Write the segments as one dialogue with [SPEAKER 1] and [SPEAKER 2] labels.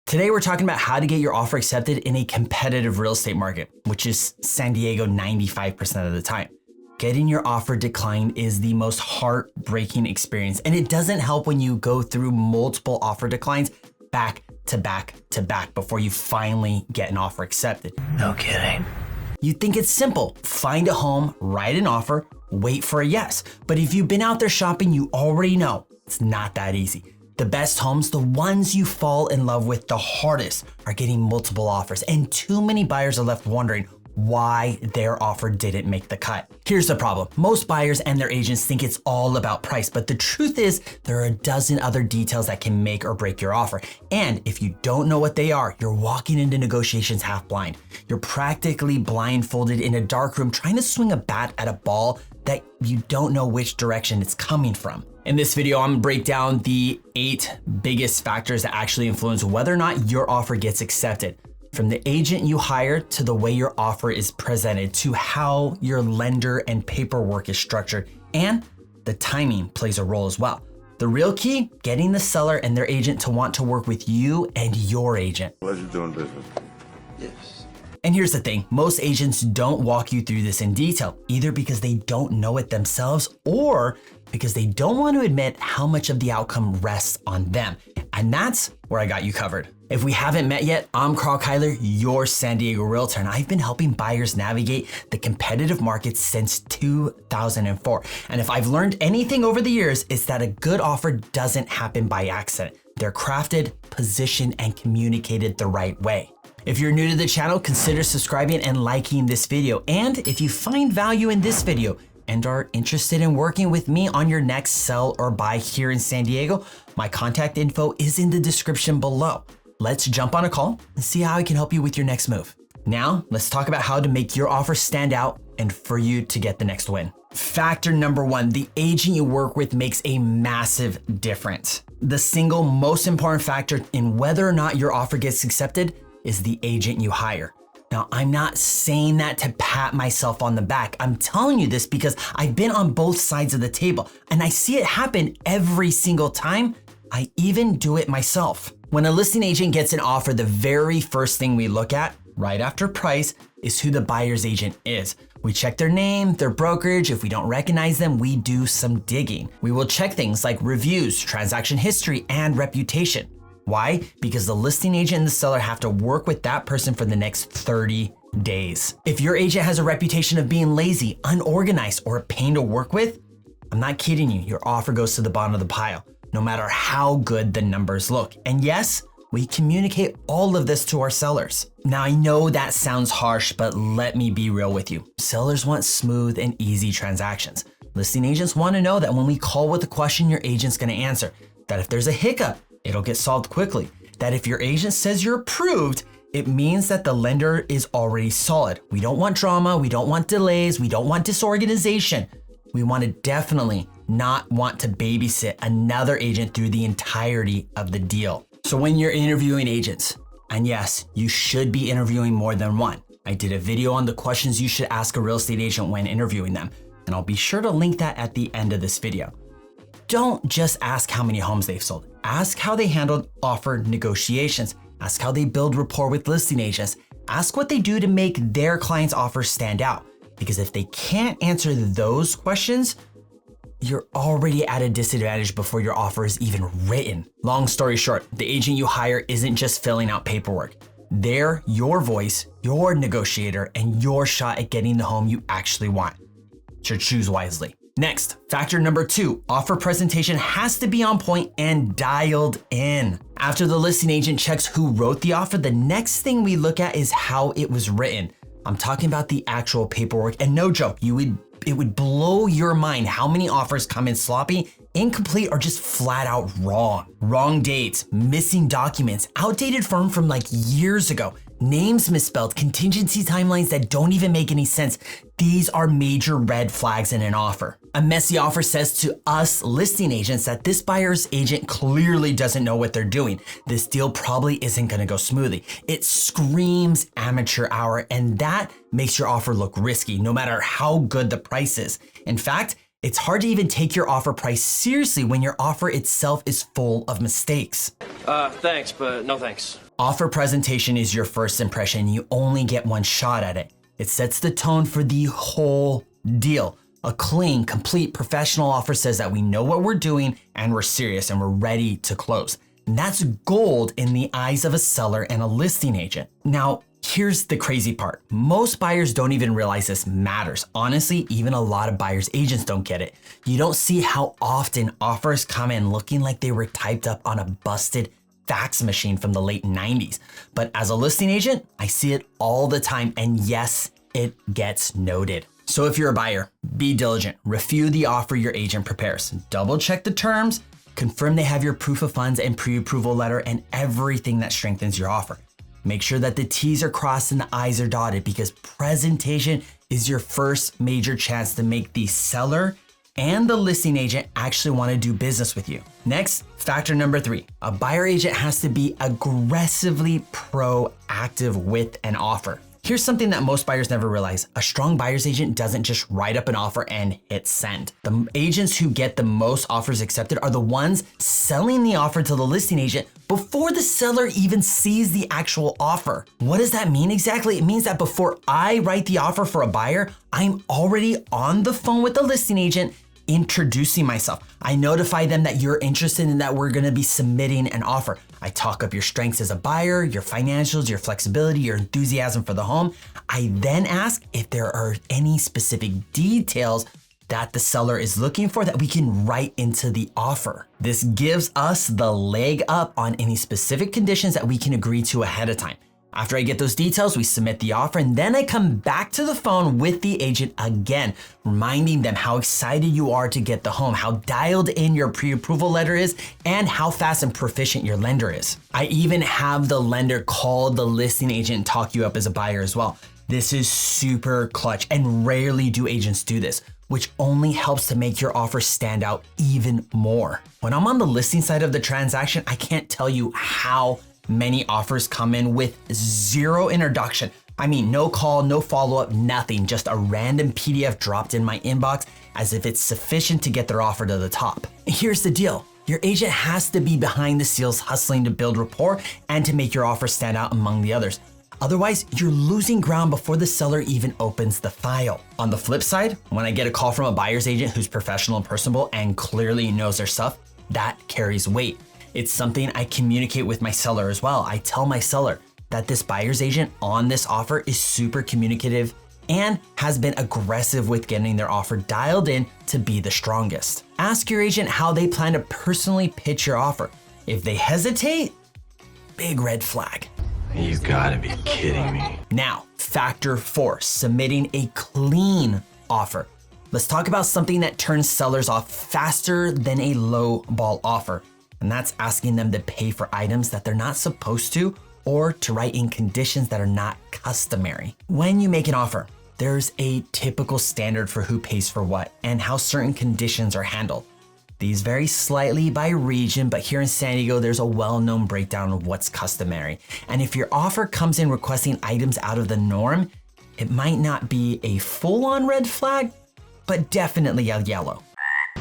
[SPEAKER 1] Today, we're talking about how to get your offer accepted in a competitive real estate market, which is San Diego 95% of the time. Getting your offer declined is the most heartbreaking experience, and it doesn't help when you go through multiple offer declines back to back to back before you finally get an offer accepted.
[SPEAKER 2] No kidding.
[SPEAKER 1] You think it's simple. Find a home, write an offer, wait for a yes. But if you've been out there shopping, you already know it's not that easy. The best homes, the ones you fall in love with the hardest, are getting multiple offers, and too many buyers are left wondering why their offer didn't make the cut. Here's the problem. Most buyers and their agents think it's all about price, but the truth is there are a dozen other details that can make or break your offer. And if you don't know what they are, you're walking into negotiations half blind. You're practically blindfolded in a dark room trying to swing a bat at a ball that you don't know which direction it's coming from. In this video, I'm gonna break down the 8 biggest factors that actually influence whether or not your offer gets accepted. From the agent you hire to the way your offer is presented to how your lender and paperwork is structured, and the timing plays a role as well. The real key, getting the seller and their agent to want to work with you and your agent.
[SPEAKER 3] Pleasure doing business.
[SPEAKER 2] Yes.
[SPEAKER 1] And here's the thing, most agents don't walk you through this in detail, either because they don't know it themselves or because they don't want to admit how much of the outcome rests on them. And that's where I got you covered. If we haven't met yet, I'm Carl Kyler, your San Diego realtor, and I've been helping buyers navigate the competitive market since 2004. And if I've learned anything over the years, it's that a good offer doesn't happen by accident. They're crafted, positioned, and communicated the right way. If you're new to the channel, consider subscribing and liking this video. And if you find value in this video and are interested in working with me on your next sell or buy here in San Diego, my contact info is in the description below. Let's jump on a call and see how I can help you with your next move. Now, let's talk about how to make your offer stand out and for you to get the next win. Factor number 1, the agent you work with makes a massive difference. The single most important factor in whether or not your offer gets accepted is the agent you hire. Now, I'm not saying that to pat myself on the back. I'm telling you this because I've been on both sides of the table and I see it happen every single time. I even do it myself. When a listing agent gets an offer, the very first thing we look at, right after price, is who the buyer's agent is. We check their name, their brokerage. If we don't recognize them, we do some digging. We will check things like reviews, transaction history, and reputation. Why? Because the listing agent and the seller have to work with that person for the next 30 days. If your agent has a reputation of being lazy, unorganized, or a pain to work with, I'm not kidding you, your offer goes to the bottom of the pile, no matter how good the numbers look. And yes, we communicate all of this to our sellers. Now, I know that sounds harsh, but let me be real with you. Sellers want smooth and easy transactions. Listing agents want to know that when we call with a question, your agent's going to answer, that if there's a hiccup, it'll get solved quickly, that if your agent says you're approved, it means that the lender is already solid. We don't want drama, we don't want delays, we don't want disorganization. We want to definitely not want to babysit another agent through the entirety of the deal. So when you're interviewing agents, and yes, you should be interviewing more than one. I did a video on the questions you should ask a real estate agent when interviewing them, and I'll be sure to link that at the end of this video. Don't just ask how many homes they've sold. Ask how they handled offer negotiations. Ask how they build rapport with listing agents. Ask what they do to make their clients' offers stand out. Because if they can't answer those questions, you're already at a disadvantage before your offer is even written. Long story short, the agent you hire isn't just filling out paperwork. They're your voice, your negotiator, and your shot at getting the home you actually want. So choose wisely. Next, factor number 2, offer presentation has to be on point and dialed in. After the listing agent checks who wrote the offer, the next thing we look at is how it was written. I'm talking about the actual paperwork, and no joke, it would blow your mind how many offers come in sloppy, incomplete, or just flat out wrong. Wrong dates, missing documents, outdated form from like years ago, names misspelled, contingency timelines that don't even make any sense. These are major red flags in an offer. A messy offer says to us listing agents that this buyer's agent clearly doesn't know what they're doing. This deal probably isn't gonna go smoothly. It screams amateur hour, and that makes your offer look risky, no matter how good the price is. In fact, it's hard to even take your offer price seriously when your offer itself is full of mistakes.
[SPEAKER 4] Thanks, but no thanks.
[SPEAKER 1] Offer presentation is your first impression. You only get one shot at it. It sets the tone for the whole deal. A clean, complete professional offer says that we know what we're doing and we're serious and we're ready to close. And that's gold in the eyes of a seller and a listing agent. Now, here's the crazy part. Most buyers don't even realize this matters. Honestly, even a lot of buyers agents don't get it. You don't see how often offers come in looking like they were typed up on a busted fax machine from the late 90s. But as a listing agent, I see it all the time, and yes, it gets noted. So if you're a buyer, be diligent. Review the offer your agent prepares. Double check the terms, confirm they have your proof of funds and pre-approval letter and everything that strengthens your offer. Make sure that the T's are crossed and the I's are dotted, because presentation is your first major chance to make the seller and the listing agent actually want to do business with you. Next, factor number 3, a buyer agent has to be aggressively proactive with an offer. Here's something that most buyers never realize. A strong buyer's agent doesn't just write up an offer and hit send. The agents who get the most offers accepted are the ones selling the offer to the listing agent before the seller even sees the actual offer. What does that mean exactly? It means that before I write the offer for a buyer, I'm already on the phone with the listing agent introducing myself. I notify them that you're interested and that we're gonna be submitting an offer. I talk up your strengths as a buyer, your financials, your flexibility, your enthusiasm for the home. I then ask if there are any specific details that the seller is looking for that we can write into the offer. This gives us the leg up on any specific conditions that we can agree to ahead of time. After I get those details, we submit the offer, and then I come back to the phone with the agent again, reminding them how excited you are to get the home, how dialed in your pre-approval letter is, and how fast and proficient your lender is. I even have the lender call the listing agent and talk you up as a buyer as well. This is super clutch, and rarely do agents do this, which only helps to make your offer stand out even more. When I'm on the listing side of the transaction, I can't tell you how many offers come in with zero introduction. I mean, no call, no follow-up, nothing, just a random PDF dropped in my inbox as if it's sufficient to get their offer to the top. Here's the deal. Your agent has to be behind the scenes hustling to build rapport and to make your offer stand out among the others. Otherwise, you're losing ground before the seller even opens the file. On the flip side, when I get a call from a buyer's agent who's professional and personable and clearly knows their stuff, that carries weight. It's something I communicate with my seller as well. I tell my seller that this buyer's agent on this offer is super communicative and has been aggressive with getting their offer dialed in to be the strongest. Ask your agent how they plan to personally pitch your offer. If they hesitate, big red flag.
[SPEAKER 2] You gotta be kidding me.
[SPEAKER 1] Now, factor 4, submitting a clean offer. Let's talk about something that turns sellers off faster than a low ball offer. And that's asking them to pay for items that they're not supposed to, or to write in conditions that are not customary. When you make an offer, there's a typical standard for who pays for what and how certain conditions are handled. These vary slightly by region, but here in San Diego, there's a well-known breakdown of what's customary. And if your offer comes in requesting items out of the norm, it might not be a full-on red flag, but definitely a yellow.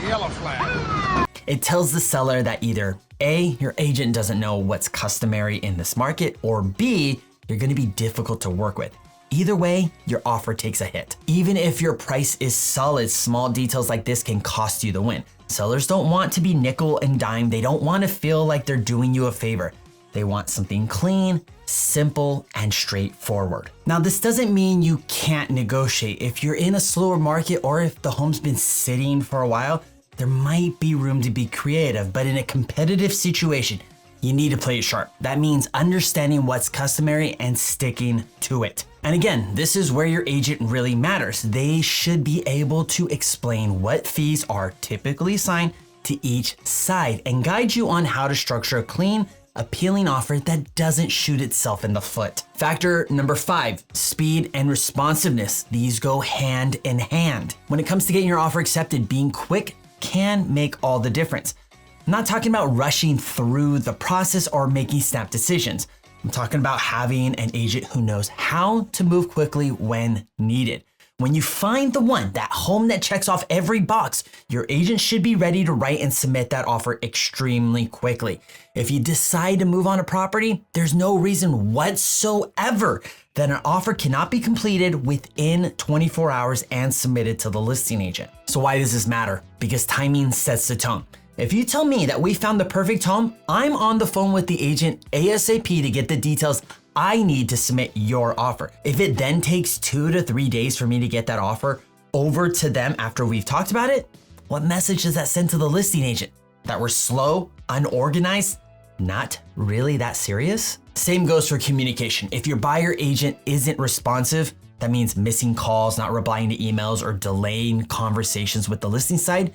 [SPEAKER 3] Yellow flag.
[SPEAKER 1] It tells the seller that either A, your agent doesn't know what's customary in this market, or B, you're gonna be difficult to work with. Either way, your offer takes a hit. Even if your price is solid, small details like this can cost you the win. Sellers don't want to be nickel and dime. They don't want to feel like they're doing you a favor. They want something clean, simple, and straightforward. Now, this doesn't mean you can't negotiate. If you're in a slower market or if the home's been sitting for a while, there might be room to be creative, but in a competitive situation, you need to play it sharp. That means understanding what's customary and sticking to it. And again, this is where your agent really matters. They should be able to explain what fees are typically assigned to each side and guide you on how to structure a clean, appealing offer that doesn't shoot itself in the foot. Factor number 5, speed and responsiveness. These go hand in hand. When it comes to getting your offer accepted, being quick can make all the difference. I'm not talking about rushing through the process or making snap decisions. I'm talking about having an agent who knows how to move quickly when needed. When you find the one, that home that checks off every box, your agent should be ready to write and submit that offer extremely quickly. If you decide to move on a property, there's no reason whatsoever that an offer cannot be completed within 24 hours and submitted to the listing agent. So why does this matter? Because timing sets the tone. If you tell me that we found the perfect home, I'm on the phone with the agent ASAP to get the details I need to submit your offer. If it then takes 2 to 3 days for me to get that offer over to them after we've talked about it, what message does that send to the listing agent? That we're slow, unorganized, not really that serious? Same goes for communication. If your buyer agent isn't responsive, that means missing calls, not replying to emails, or delaying conversations with the listing side,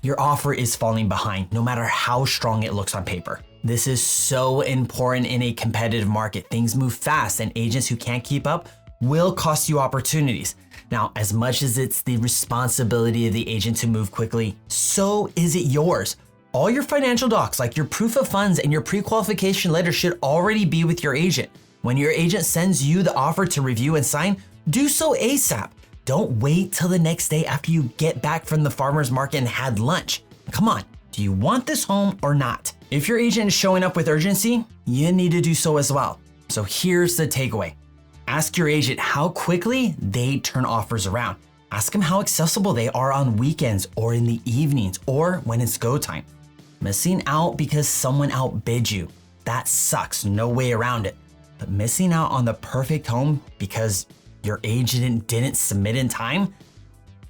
[SPEAKER 1] your offer is falling behind, no matter how strong it looks on paper. This is so important in a competitive market. Things move fast, and agents who can't keep up will cost you opportunities. Now, as much as it's the responsibility of the agent to move quickly, so is it yours. All your financial docs, like your proof of funds and your pre-qualification letter, should already be with your agent. When your agent sends you the offer to review and sign, do so ASAP. Don't wait till the next day after you get back from the farmer's market and had lunch. Come on, do you want this home or not? If your agent is showing up with urgency, you need to do so as well. So here's the takeaway. Ask your agent how quickly they turn offers around. Ask them how accessible they are on weekends or in the evenings or when it's go time. Missing out because someone outbid you, that sucks, no way around it. But missing out on the perfect home because your agent didn't submit in time,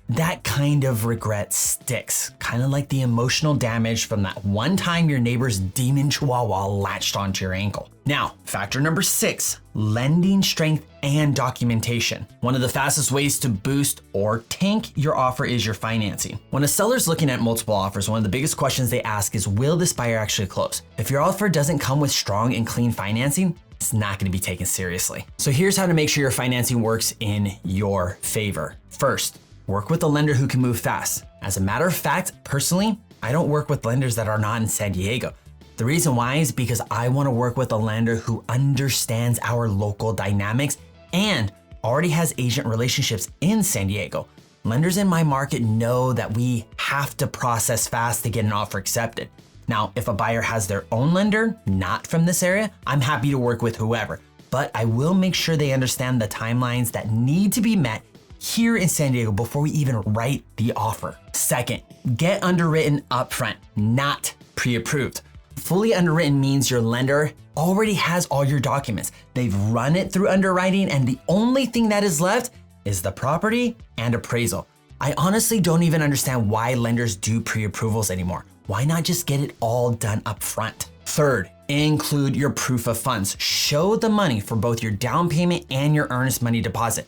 [SPEAKER 1] that kind of regret sticks, kind of like the emotional damage from that one time your neighbor's demon chihuahua latched onto your ankle. Now, factor number 6, lending strength and documentation. One of the fastest ways to boost or tank your offer is your financing. When a seller's looking at multiple offers, one of the biggest questions they ask is, will this buyer actually close? If your offer doesn't come with strong and clean financing, it's not going to be taken seriously. So here's how to make sure your financing works in your favor. First, work with a lender who can move fast. As a matter of fact, personally, I don't work with lenders that are not in San Diego. The reason why is because I want to work with a lender who understands our local dynamics and already has agent relationships in San Diego. Lenders in my market know that we have to process fast to get an offer accepted. Now, if a buyer has their own lender, not from this area, I'm happy to work with whoever, but I will make sure they understand the timelines that need to be met here in San Diego before we even write the offer. Second, get underwritten upfront, not pre-approved. Fully underwritten means your lender already has all your documents. They've run it through underwriting, and the only thing that is left is the property and appraisal. I honestly don't even understand why lenders do pre-approvals anymore. Why not just get it all done up front? Third, include your proof of funds. Show the money for both your down payment and your earnest money deposit.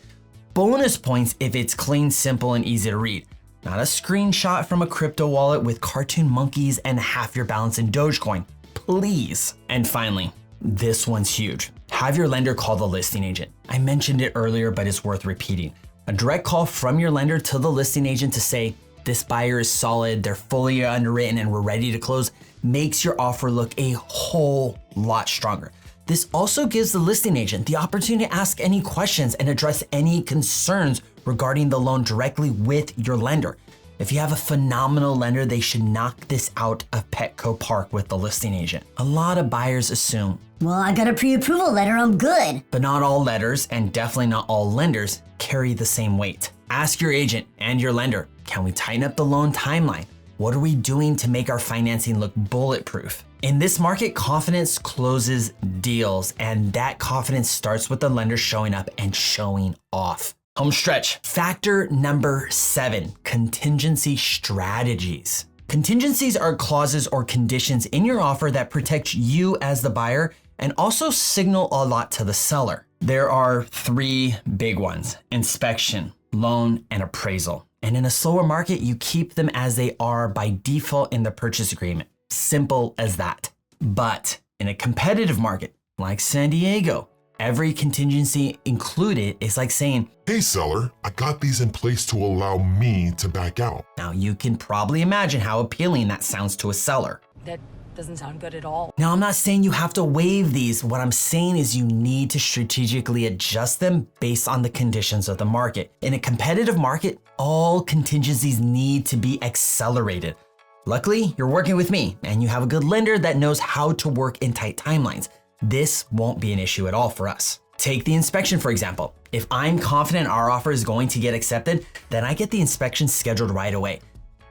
[SPEAKER 1] Bonus points if it's clean, simple, and easy to read. Not a screenshot from a crypto wallet with cartoon monkeys and half your balance in Dogecoin, please. And finally, this one's huge. Have your lender call the listing agent. I mentioned it earlier, but it's worth repeating. A direct call from your lender to the listing agent to say, this buyer is solid, they're fully underwritten, and we're ready to close, makes your offer look a whole lot stronger. This also gives the listing agent the opportunity to ask any questions and address any concerns regarding the loan directly with your lender. If you have a phenomenal lender, they should knock this out of Petco Park with the listing agent. A lot of buyers assume,
[SPEAKER 4] well, I got a pre-approval letter, I'm good.
[SPEAKER 1] But not all letters, and definitely not all lenders, carry the same weight. Ask your agent and your lender, can we tighten up the loan timeline? What are we doing to make our financing look bulletproof? In this market, confidence closes deals, and that confidence starts with the lender showing up and showing off. Home stretch. Factor number 7, contingency strategies. Contingencies are clauses or conditions in your offer that protect you as the buyer and also signal a lot to the seller. There are 3 big ones: inspection, loan, and appraisal. And in a slower market, you keep them as they are by default in the purchase agreement. Simple as that. But in a competitive market like San Diego, every contingency included is like saying,
[SPEAKER 5] hey seller, I got these in place to allow me to back out.
[SPEAKER 1] Now you can probably imagine how appealing that sounds to a seller.
[SPEAKER 6] That Doesn't sound good at all.
[SPEAKER 1] Now, I'm not saying you have to waive these. What I'm saying is you need to strategically adjust them based on the conditions of the market. In a competitive market, all contingencies need to be accelerated. Luckily, you're working with me and you have a good lender that knows how to work in tight timelines. This won't be an issue at all for us. Take the inspection, for example. If I'm confident our offer is going to get accepted, then I get the inspection scheduled right away.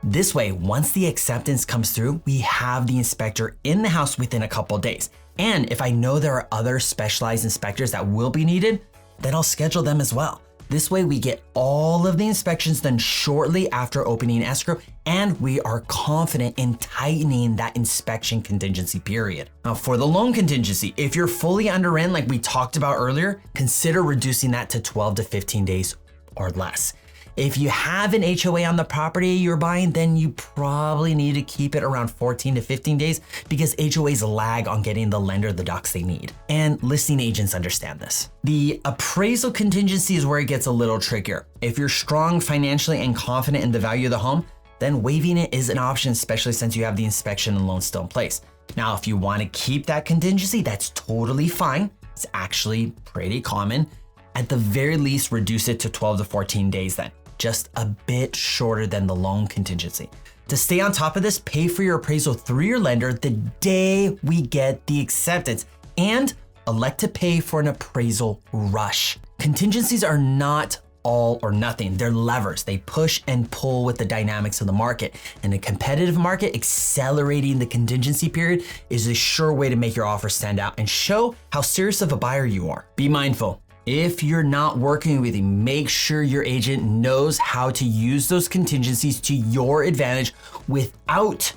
[SPEAKER 1] This way, once the acceptance comes through, we have the inspector in the house within a couple days. And if I know there are other specialized inspectors that will be needed, then I'll schedule them as well. This way we get all of the inspections done shortly after opening escrow, and we are confident in tightening that inspection contingency period. Now for the loan contingency, if you're fully underwritten like we talked about earlier, consider reducing that to 12 to 15 days or less. If you have an HOA on the property you're buying, then you probably need to keep it around 14 to 15 days because HOAs lag on getting the lender the docs they need. And listing agents understand this. The appraisal contingency is where it gets a little trickier. If you're strong financially and confident in the value of the home, then waiving it is an option, especially since you have the inspection and loan still in place. Now, if you want to keep that contingency, that's totally fine. It's actually pretty common. At the very least, reduce it to 12 to 14 days then. Just a bit shorter than the loan contingency. To stay on top of this, pay for your appraisal through your lender the day we get the acceptance and elect to pay for an appraisal rush. Contingencies are not all or nothing. They're levers. They push and pull with the dynamics of the market. In a competitive market, accelerating the contingency period is a sure way to make your offer stand out and show how serious of a buyer you are. Be mindful. If you're not working with him, make sure your agent knows how to use those contingencies to your advantage without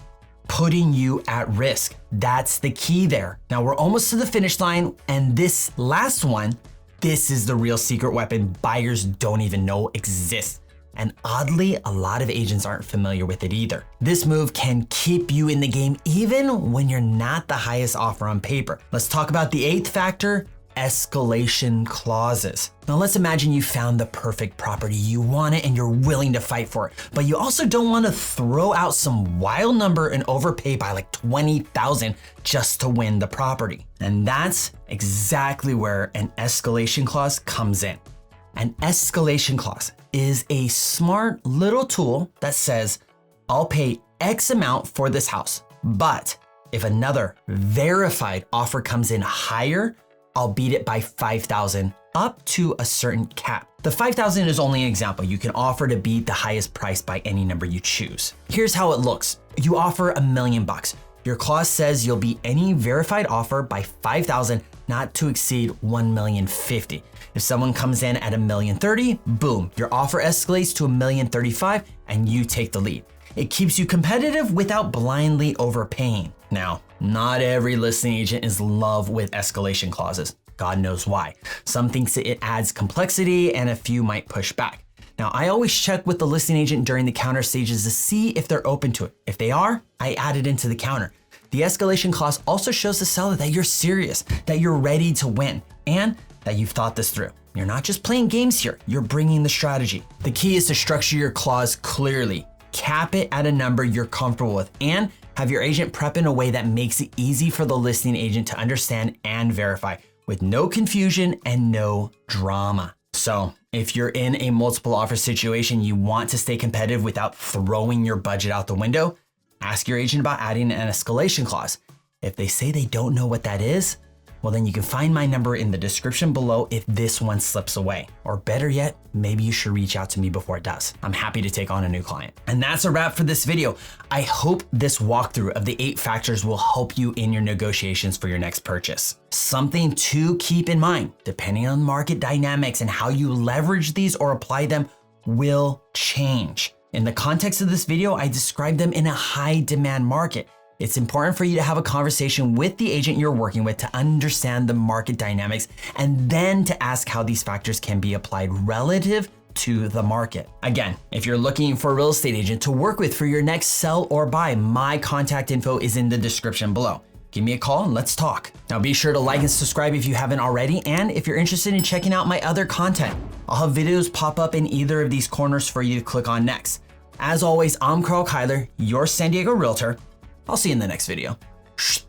[SPEAKER 1] putting you at risk. That's the key there. Now we're almost to the finish line, and this last one, this is the real secret weapon buyers don't even know exists. And oddly, a lot of agents aren't familiar with it either. This move can keep you in the game even when you're not the highest offer on paper. Let's talk about the 8th factor, escalation clauses. Now let's imagine you found the perfect property. You want it and you're willing to fight for it, but you also don't want to throw out some wild number and overpay by like $20,000 just to win the property. And that's exactly where an escalation clause comes in. An escalation clause is a smart little tool that says, I'll pay X amount for this house, but if another verified offer comes in higher, I'll beat it by $5,000 up to a certain cap. The $5,000 is only an example. You can offer to beat the highest price by any number you choose. Here's how it looks. You offer $1 million. Your clause says you'll beat any verified offer by $5,000 not to exceed $1,050,000. If someone comes in at $1,030,000, boom, your offer escalates to $1,035,000 and you take the lead. It keeps you competitive without blindly overpaying. Now, not every listing agent is in love with escalation clauses. God knows why. Some thinks it adds complexity and a few might push back. Now, I always check with the listing agent during the counter stages to see if they're open to it. If they are, I add it into the counter. The escalation clause also shows the seller that you're serious, that you're ready to win, and that you've thought this through. You're not just playing games here, you're bringing the strategy. The key is to structure your clause clearly. Cap it at a number you're comfortable with and have your agent prep in a way that makes it easy for the listing agent to understand and verify with no confusion and no drama. So if you're in a multiple offer situation, you want to stay competitive without throwing your budget out the window, ask your agent about adding an escalation clause. If they say they don't know what that is, well, then you can find my number in the description below if this one slips away. Or better yet, maybe you should reach out to me before it does. I'm happy to take on a new client. And that's a wrap for this video. I hope this walkthrough of the 8 factors will help you in your negotiations for your next purchase. Something to keep in mind, depending on market dynamics and how you leverage these or apply them will change. In the context of this video, I described them in a high demand market. It's important for you to have a conversation with the agent you're working with to understand the market dynamics and then to ask how these factors can be applied relative to the market. Again, if you're looking for a real estate agent to work with for your next sell or buy, my contact info is in the description below. Give me a call and let's talk. Now be sure to like and subscribe if you haven't already, and if you're interested in checking out my other content, I'll have videos pop up in either of these corners for you to click on next. As always, I'm Carl Kyler, your San Diego Realtor. I'll see you in the next video. Shh.